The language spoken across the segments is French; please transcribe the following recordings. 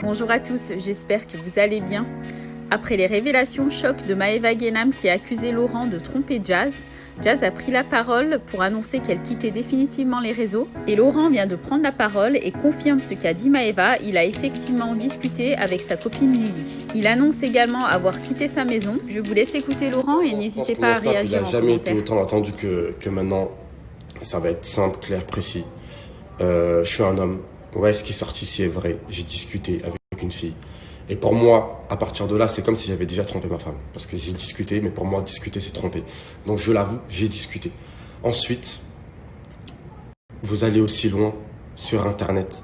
Bonjour à tous, j'espère que vous allez bien. Après les révélations chocs de Maeva Guénam qui a accusé Laurent de tromper Jazz, Jazz a pris la parole pour annoncer qu'elle quittait définitivement les réseaux. Et Laurent vient de prendre la parole et confirme ce qu'a dit Maeva. Il a effectivement discuté avec sa copine Lily. Il annonce également avoir quitté sa maison. Je vous laisse écouter Laurent et n'hésitez pas à réagir en commentaire. Il n'a jamais été autant attendu que maintenant. Ça va être simple, clair, précis. Je suis un homme. Ouais, ce qui est sorti, c'est vrai. J'ai discuté avec une fille. Et pour moi, à partir de là, c'est comme si j'avais déjà trompé ma femme. Parce que j'ai discuté, mais pour moi, discuter, c'est tromper. Donc je l'avoue, j'ai discuté. Ensuite, vous allez aussi loin sur Internet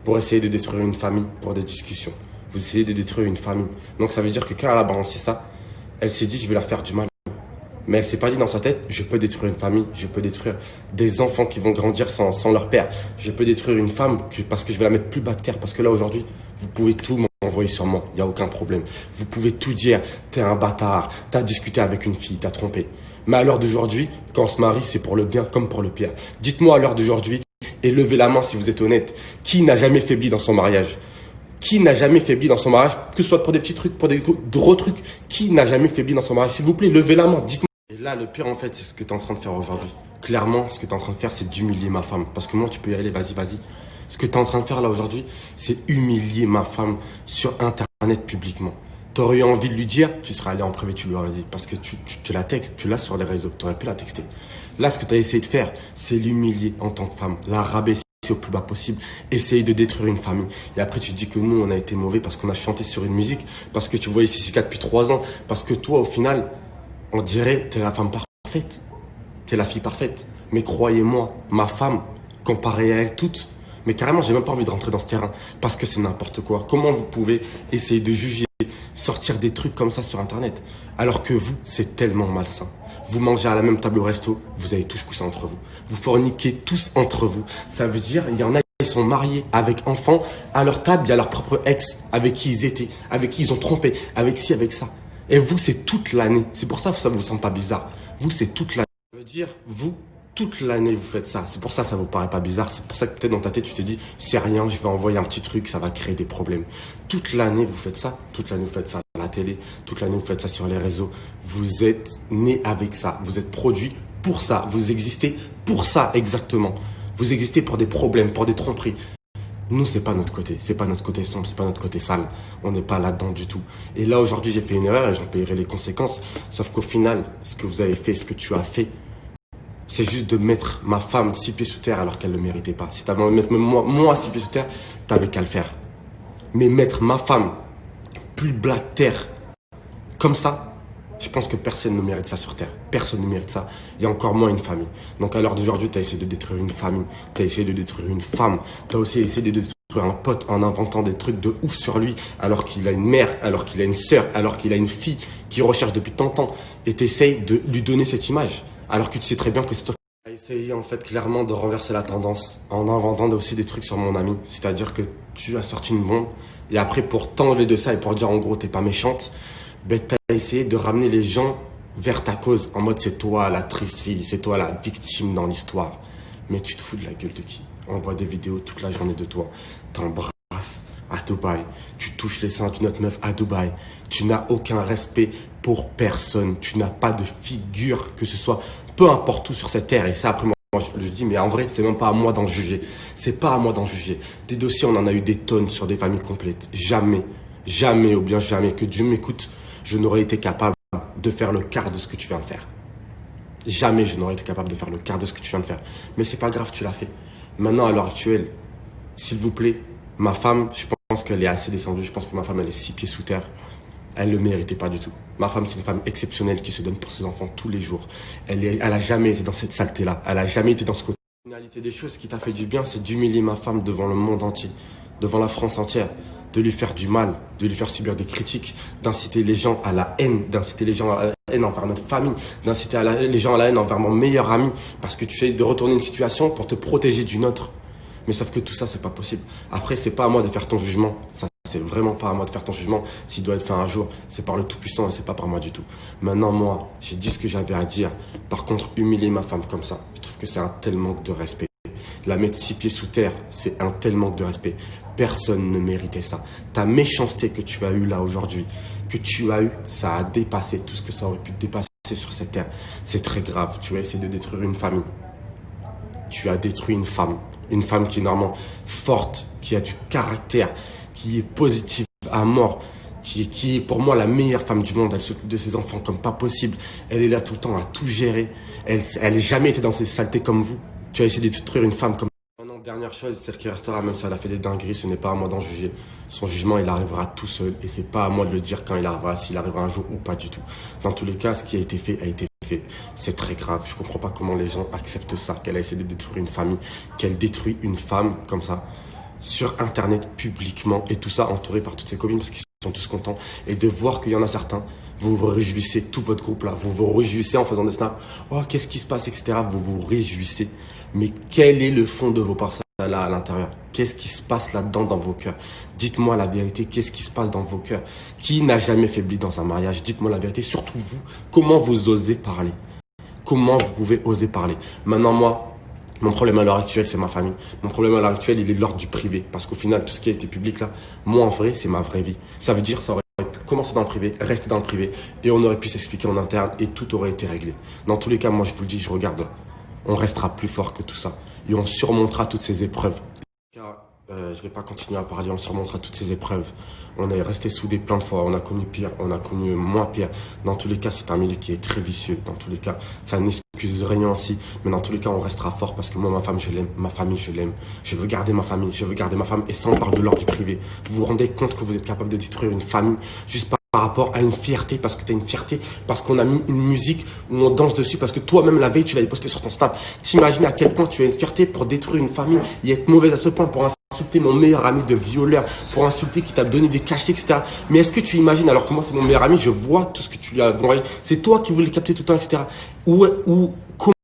pour essayer de détruire une famille pour des discussions. Vous essayez de détruire une famille. Donc ça veut dire que quand elle a balancé ça, elle s'est dit, je vais leur faire du mal. Mais elle s'est pas dit dans sa tête, je peux détruire une famille, je peux détruire des enfants qui vont grandir sans leur père. Je peux détruire une femme parce que je vais la mettre plus bas que terre. Parce que là, aujourd'hui, vous pouvez tout m'envoyer sur moi, il n'y a aucun problème. Vous pouvez tout dire, t'es un bâtard, t'as discuté avec une fille, t'as trompé. Mais à l'heure d'aujourd'hui, quand on se marie, c'est pour le bien comme pour le pire. Dites-moi à l'heure d'aujourd'hui, et levez la main si vous êtes honnête, qui n'a jamais faibli dans son mariage ? Qui n'a jamais faibli dans son mariage, que ce soit pour des petits trucs, pour des gros trucs, qui n'a jamais faibli dans son mariage ? S'il vous plaît, levez la main, dites-moi. Et là, le pire, en fait, c'est ce que tu es en train de faire aujourd'hui. Clairement, ce que tu es en train de faire, c'est d'humilier ma femme. Parce que moi, tu peux y aller, vas-y. Ce que tu es en train de faire là aujourd'hui, c'est humilier ma femme sur Internet publiquement. Tu aurais eu envie de lui dire, tu serais allé en privé, tu lui aurais dit. Parce que tu la textes, tu l'as sur les réseaux, tu aurais pu la texter. Là, ce que tu as essayé de faire, c'est l'humilier en tant que femme, la rabaisser au plus bas possible, essayer de détruire une famille. Et après, tu te dis que nous, on a été mauvais parce qu'on a chanté sur une musique, parce que tu voyais Sissika depuis 3 ans, parce que toi, au final, on dirait, t'es la femme parfaite, t'es la fille parfaite. Mais croyez-moi, ma femme, comparée à elle toutes, mais carrément, j'ai même pas envie de rentrer dans ce terrain, parce que c'est n'importe quoi. Comment vous pouvez essayer de juger, sortir des trucs comme ça sur Internet, alors que vous, c'est tellement malsain. Vous mangez à la même table au resto, vous avez tous couché entre vous. Vous forniquez tous entre vous. Ça veut dire, il y en a qui sont mariés avec enfants, à leur table, il y a leur propre ex, avec qui ils étaient, avec qui ils ont trompé, avec ci, avec ça. Et vous, c'est toute l'année. C'est pour ça que ça ne vous semble pas bizarre. Vous, c'est toute l'année. Ça veut dire, vous, toute l'année, vous faites ça. C'est pour ça que ça ne vous paraît pas bizarre. C'est pour ça que peut-être dans ta tête, tu t'es dit, c'est rien, je vais envoyer un petit truc, ça va créer des problèmes. Toute l'année, vous faites ça. Toute l'année, vous faites ça à la télé. Toute l'année, vous faites ça sur les réseaux. Vous êtes né avec ça. Vous êtes produit pour ça. Vous existez pour ça, exactement. Vous existez pour des problèmes, pour des tromperies. Nous, c'est pas notre côté sombre, c'est pas notre côté sale. On n'est pas là-dedans du tout. Et là, aujourd'hui, j'ai fait une erreur et j'en paierai les conséquences. Sauf qu'au final, ce que vous avez fait, ce que tu as fait, c'est juste de mettre ma femme 6 pieds sous terre alors qu'elle ne le méritait pas. Si tu avais envie de mettre moi 6 pieds sous terre, t'avais qu'à le faire. Mais mettre ma femme plus bas que terre, comme ça, je pense que personne ne mérite ça sur Terre. Personne ne mérite ça. Il y a encore moins une famille. Donc à l'heure d'aujourd'hui, tu as essayé de détruire une famille. Tu as essayé de détruire une femme. Tu as aussi essayé de détruire un pote en inventant des trucs de ouf sur lui, alors qu'il a une mère, alors qu'il a une sœur, alors qu'il a une fille qui recherche depuis tant de temps. Et tu essayes de lui donner cette image, alors que tu sais très bien que c'est toi. Tu as essayé en fait clairement de renverser la tendance en inventant aussi des trucs sur mon ami. C'est-à-dire que tu as sorti une bombe et après pour t'enlever de ça et pour dire en gros t'es pas méchante, ben, tu as essayé de ramener les gens vers ta cause. En mode, c'est toi la triste fille, c'est toi la victime dans l'histoire. Mais tu te fous de la gueule de qui ? On voit des vidéos toute la journée de toi. T'embrasses à Dubaï. Tu touches les seins d'une autre meuf à Dubaï. Tu n'as aucun respect pour personne. Tu n'as pas de figure, que ce soit peu importe où sur cette terre. Et ça, après, moi, je dis, mais en vrai, c'est même pas à moi d'en juger. C'est pas à moi d'en juger. Des dossiers, on en a eu des tonnes sur des familles complètes. Jamais, ou bien jamais, que Dieu m'écoute, je n'aurais été capable de faire le quart de ce que tu viens de faire. Jamais je n'aurais été capable de faire le quart de ce que tu viens de faire. Mais c'est pas grave, tu l'as fait. Maintenant, à l'heure actuelle, s'il vous plaît, ma femme, je pense qu'elle est assez descendue. Je pense que ma femme, elle est 6 pieds sous terre. Elle ne le méritait pas du tout. Ma femme, c'est une femme exceptionnelle qui se donne pour ses enfants tous les jours. Elle a jamais été dans cette saleté-là. Elle a jamais été dans ce côté. La finalité des choses qui t'a fait du bien, c'est d'humilier ma femme devant le monde entier, devant la France entière. De lui faire du mal, de lui faire subir des critiques, d'inciter les gens à la haine, d'inciter les gens à la haine envers notre famille, d'inciter les gens à la haine envers mon meilleur ami, parce que tu essaies de retourner une situation pour te protéger d'une autre. Mais sauf que tout ça, c'est pas possible. Après, c'est pas à moi de faire ton jugement. Ça, c'est vraiment pas à moi de faire ton jugement. S'il doit être fait un jour, c'est par le Tout-Puissant et c'est pas par moi du tout. Maintenant, moi, j'ai dit ce que j'avais à dire. Par contre, humilier ma femme comme ça, je trouve que c'est un tel manque de respect. La mettre 6 pieds sous terre, c'est un tel manque de respect. Personne ne méritait ça. Ta méchanceté que tu as eue là aujourd'hui, ça a dépassé tout ce que ça aurait pu dépasser sur cette terre. C'est très grave. Tu as essayé de détruire une famille. Tu as détruit une femme qui est normalement forte, qui a du caractère, qui est positive à mort, qui est pour moi la meilleure femme du monde. Elle s'occupe de ses enfants comme pas possible. Elle est là tout le temps à tout gérer. Elle n'a jamais été dans ces saletés comme vous. Tu as essayé de détruire une femme comme... Maintenant, dernière chose, celle qui restera, même si elle a fait des dingueries, ce n'est pas à moi d'en juger. Son jugement, il arrivera tout seul. Et c'est pas à moi de le dire quand il arrivera, s'il arrivera un jour ou pas du tout. Dans tous les cas, ce qui a été fait a été fait. C'est très grave. Je comprends pas comment les gens acceptent ça, qu'elle a essayé de détruire une famille, qu'elle détruit une femme comme ça, sur Internet, publiquement, et tout ça entouré par toutes ses copines, parce qu'ils sont tous contents. Et de voir qu'il y en a certains, vous vous réjouissez, tout votre groupe là, vous vous réjouissez en faisant des snaps. Oh, qu'est-ce qui se passe, etc. Vous vous réjouissez. Mais quel est le fond de vos pensées là à l'intérieur? Qu'est-ce qui se passe là-dedans dans vos cœurs? Dites-moi la vérité, qu'est-ce qui se passe dans vos cœurs? Qui n'a jamais faibli dans un mariage? Dites-moi la vérité, surtout vous. Comment vous osez parler? Comment vous pouvez oser parler? Maintenant, moi, mon problème à l'heure actuelle, c'est ma famille. Mon problème à l'heure actuelle, il est de l'ordre du privé. Parce qu'au final, tout ce qui a été public là, moi en vrai, c'est ma vraie vie. Ça veut dire, ça aurait pu commencer dans le privé, rester dans le privé, et on aurait pu s'expliquer en interne, et tout aurait été réglé. Dans tous les cas, moi je vous le dis, je regarde là. On restera plus fort que tout ça. Et on surmontera toutes ces épreuves. Je ne vais pas continuer à parler, on surmontera toutes ces épreuves. On est resté soudés plein de fois, on a connu pire, on a connu moins pire. Dans tous les cas, c'est un milieu qui est très vicieux. Dans tous les cas, ça n'excuse rien aussi. Mais dans tous les cas, on restera fort parce que moi, ma femme, je l'aime. Ma famille, je l'aime. Je veux garder ma famille, je veux garder ma femme. Et ça, on parle de l'ordre du privé. Vous vous rendez compte que vous êtes capable de détruire une famille juste par rapport à une fierté, parce que tu as une fierté, parce qu'on a mis une musique où on danse dessus, parce que toi-même la veille tu l'avais posté sur ton Snap. T'imagines à quel point tu as une fierté pour détruire une famille et être mauvaise à ce point pour insulter mon meilleur ami de violeur, pour insulter qui t'a donné des cachets, etc. Mais est-ce que tu imagines, alors que moi c'est mon meilleur ami, je vois tout ce que tu lui as envoyé, c'est toi qui voulais le capter tout le temps, etc.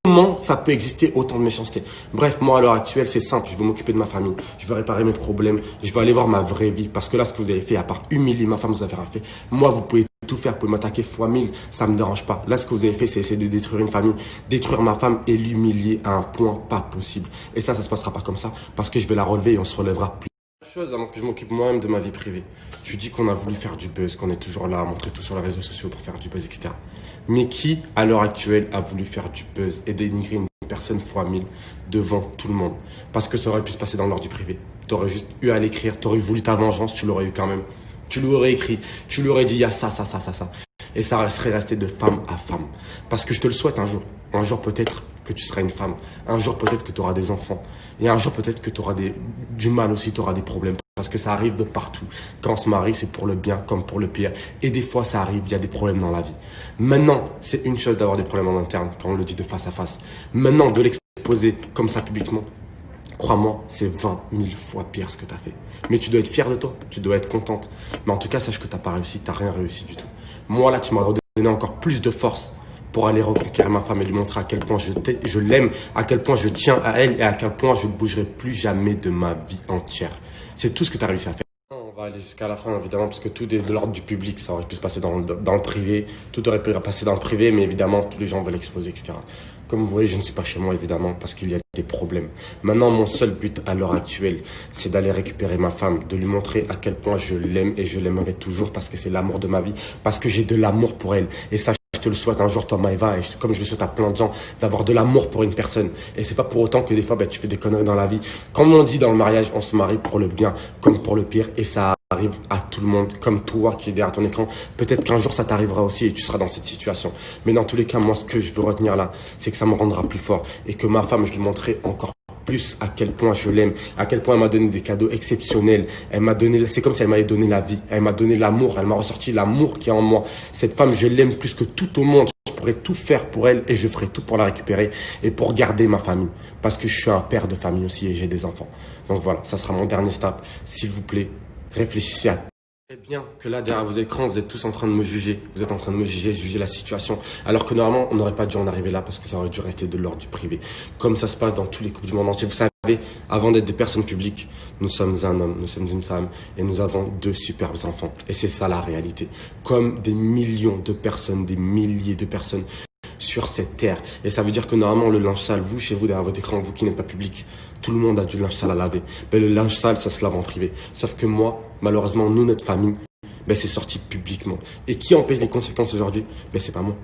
Comment ça peut exister autant de méchanceté? Bref, moi à l'heure actuelle, c'est simple, je veux m'occuper de ma famille, je veux réparer mes problèmes, je veux aller voir ma vraie vie. Parce que là, ce que vous avez fait, à part humilier ma femme, vous avez rien fait. Moi, vous pouvez tout faire, vous pouvez m'attaquer fois 1000, ça me dérange pas. Là, ce que vous avez fait, c'est essayer de détruire une famille, détruire ma femme et l'humilier à un point pas possible. Et ça se passera pas comme ça, parce que je vais la relever et on se relèvera plus. Chose avant que je m'occupe moi-même de ma vie privée. Tu dis qu'on a voulu faire du buzz, qu'on est toujours là à montrer tout sur les réseaux sociaux pour faire du buzz, etc. Mais qui, à l'heure actuelle, a voulu faire du buzz et dénigrer une personne fois 1000 devant tout le monde? Parce que ça aurait pu se passer dans l'ordre du privé. Tu aurais juste eu à l'écrire, tu aurais voulu ta vengeance, tu l'aurais eu quand même. Tu l'aurais écrit, tu lui aurais dit il y a ça. Et ça serait resté de femme à femme. Parce que je te le souhaite un jour. Un jour peut-être que tu seras une femme. Un jour peut-être que tu auras des enfants. Et un jour peut-être que tu auras du mal aussi, tu auras des problèmes. Parce que ça arrive de partout. Quand on se marie, c'est pour le bien comme pour le pire. Et des fois, ça arrive, il y a des problèmes dans la vie. Maintenant, c'est une chose d'avoir des problèmes en interne, quand on le dit de face à face. Maintenant, de l'exposer comme ça publiquement, crois-moi, c'est 20 000 fois pire ce que tu as fait. Mais tu dois être fier de toi, tu dois être contente. Mais en tout cas, sache que tu n'as pas réussi, tu n'as rien réussi du tout. Moi, là, tu m'as donné encore plus de force pour aller reconquérir ma femme et lui montrer à quel point je l'aime, à quel point je tiens à elle et à quel point je ne bougerai plus jamais de ma vie entière. C'est tout ce que tu as réussi à faire. On va aller jusqu'à la fin, évidemment, parce que tout est de l'ordre du public. Ça aurait pu se passer dans le privé. Tout aurait pu passer dans le privé, mais évidemment, tous les gens veulent l'exposer, etc. Comme vous voyez, je ne suis pas chez moi, évidemment, parce qu'il y a des problèmes. Maintenant, mon seul but à l'heure actuelle, c'est d'aller récupérer ma femme, de lui montrer à quel point je l'aime et je l'aimerai toujours parce que c'est l'amour de ma vie, parce que j'ai de l'amour pour elle. Et ça, je te le souhaite un jour, toi, Maëva, et comme je le souhaite à plein de gens, d'avoir de l'amour pour une personne. Et c'est pas pour autant que des fois, tu fais des conneries dans la vie. Comme on dit dans le mariage, on se marie pour le bien comme pour le pire. Et ça arrive à tout le monde, comme toi qui es derrière ton écran. Peut-être qu'un jour, ça t'arrivera aussi et tu seras dans cette situation. Mais dans tous les cas, moi, ce que je veux retenir là, c'est que ça me rendra plus fort. Et que ma femme, je lui montrerai encore plus à quel point je l'aime, à quel point elle m'a donné des cadeaux exceptionnels. Elle m'a donné, c'est comme si elle m'avait donné la vie. Elle m'a donné l'amour, elle m'a ressorti l'amour qui est en moi. Cette femme, je l'aime plus que tout au monde. Je pourrais tout faire pour elle et je ferai tout pour la récupérer et pour garder ma famille. Parce que je suis un père de famille aussi et j'ai des enfants. Donc voilà, ça sera mon dernier snap. S'il vous plaît, réfléchissez à c'est bien que là, derrière vos écrans, vous êtes tous en train de me juger. Vous êtes en train de me juger la situation. Alors que normalement, on n'aurait pas dû en arriver là parce que ça aurait dû rester de l'ordre du privé. Comme ça se passe dans tous les couples du monde entier. Vous savez, avant d'être des personnes publiques, nous sommes un homme, nous sommes une femme et nous avons 2 superbes enfants. Et c'est ça la réalité. Comme des millions de personnes, des milliers de personnes sur cette terre. Et ça veut dire que normalement, le linge sale, vous, chez vous, derrière votre écran, vous qui n'êtes pas public, tout le monde a du linge sale à laver. Ben, le linge sale, ça se lave en privé. Sauf que moi, malheureusement, nous, notre famille, ben, c'est sorti publiquement. Et qui en paye les conséquences aujourd'hui? Ben, c'est pas moi.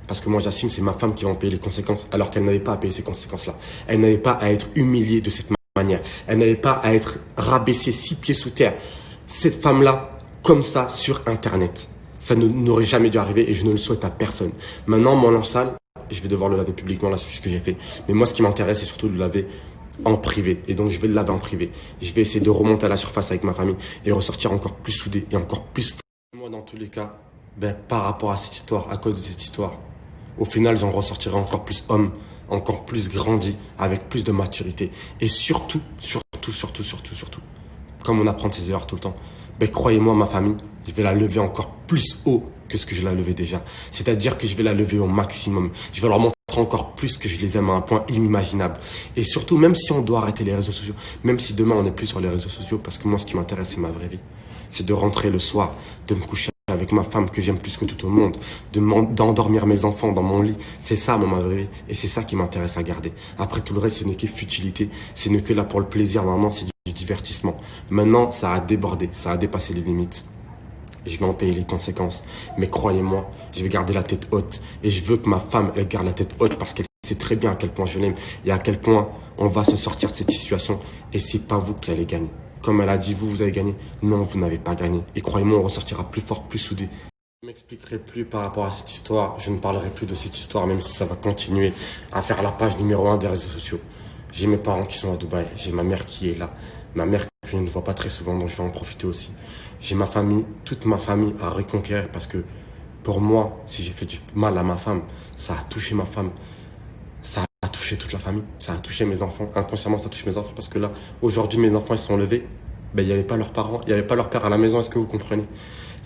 Parce que moi, j'assume, c'est ma femme qui va en payer les conséquences, alors qu'elle n'avait pas à payer ces conséquences-là. Elle n'avait pas à être humiliée de cette manière. Elle n'avait pas à être rabaissée 6 pieds sous terre. Cette femme-là, comme ça, sur Internet. Ça n'aurait jamais dû arriver et je ne le souhaite à personne. Maintenant, mon linge sale, je vais devoir le laver publiquement, là, c'est ce que j'ai fait. Mais moi, ce qui m'intéresse, c'est surtout de le laver en privé. Et donc, je vais le laver en privé. Je vais essayer de remonter à la surface avec ma famille et ressortir encore plus soudé et encore plus fort. Moi, dans tous les cas, ben, par rapport à cette histoire, à cause de cette histoire, au final, j'en ressortirai encore plus homme, encore plus grandi, avec plus de maturité. Et surtout, comme on apprend de ses erreurs tout le temps, ben, croyez-moi, ma famille, je vais la lever encore plus haut que ce que je la levais déjà. C'est-à-dire que je vais la lever au maximum. Je vais leur montrer encore plus que je les aime à un point inimaginable. Et surtout, même si on doit arrêter les réseaux sociaux, même si demain on n'est plus sur les réseaux sociaux, parce que moi, ce qui m'intéresse, c'est ma vraie vie. C'est de rentrer le soir, de me coucher avec ma femme que j'aime plus que tout au monde, d'endormir mes enfants dans mon lit. C'est ça, ma vraie vie. Et c'est ça qui m'intéresse à garder. Après, tout le reste, ce n'est que futilité. Ce n'est que là pour le plaisir. Normalement, c'est du divertissement. Maintenant, ça a débordé. Ça a dépassé les limites. Je vais en payer les conséquences. Mais croyez-moi, je vais garder la tête haute. Et je veux que ma femme, elle garde la tête haute parce qu'elle sait très bien à quel point je l'aime et à quel point on va se sortir de cette situation. Et c'est pas vous qui allez gagner. Comme elle a dit, vous avez gagné. Non, vous n'avez pas gagné. Et croyez-moi, on ressortira plus fort, plus soudé. Je ne m'expliquerai plus par rapport à cette histoire. Je ne parlerai plus de cette histoire, même si ça va continuer à faire la page numéro 1 des réseaux sociaux. J'ai mes parents qui sont à Dubaï. J'ai ma mère qui est là. Ma mère que je ne vois pas très souvent, donc je vais en profiter aussi. J'ai ma famille, toute ma famille à reconquérir parce que pour moi, si j'ai fait du mal à ma femme, ça a touché ma femme. Ça a touché toute la famille, ça a touché mes enfants. Inconsciemment, ça touche mes enfants parce que là, aujourd'hui, mes enfants, ils sont levés. Ben, il n'y avait pas leurs parents, il n'y avait pas leur père à la maison. Est-ce que vous comprenez?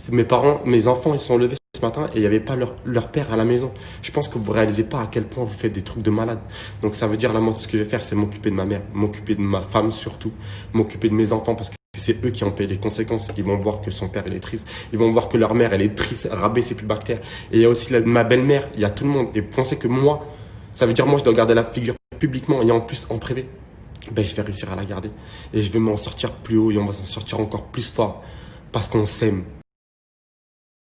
Mes enfants, ils sont levés ce matin et il n'y avait pas leur père à la maison. Je pense que vous ne réalisez pas à quel point vous faites des trucs de malade. Donc, ça veut dire, là, moi, tout ce que je vais faire, c'est m'occuper de ma mère, m'occuper de ma femme surtout, m'occuper de mes enfants parce que c'est eux qui ont payé les conséquences. Ils vont voir que son père, il est triste. Ils vont voir que leur mère, elle est triste, rabaissée plus bactère. Et il y a aussi ma belle-mère, il y a tout le monde. Et pensez que moi, ça veut dire moi je dois garder la figure publiquement et en plus en privé. Ben, je vais réussir à la garder. Et je vais m'en sortir plus haut et on va s'en sortir encore plus fort. Parce qu'on s'aime.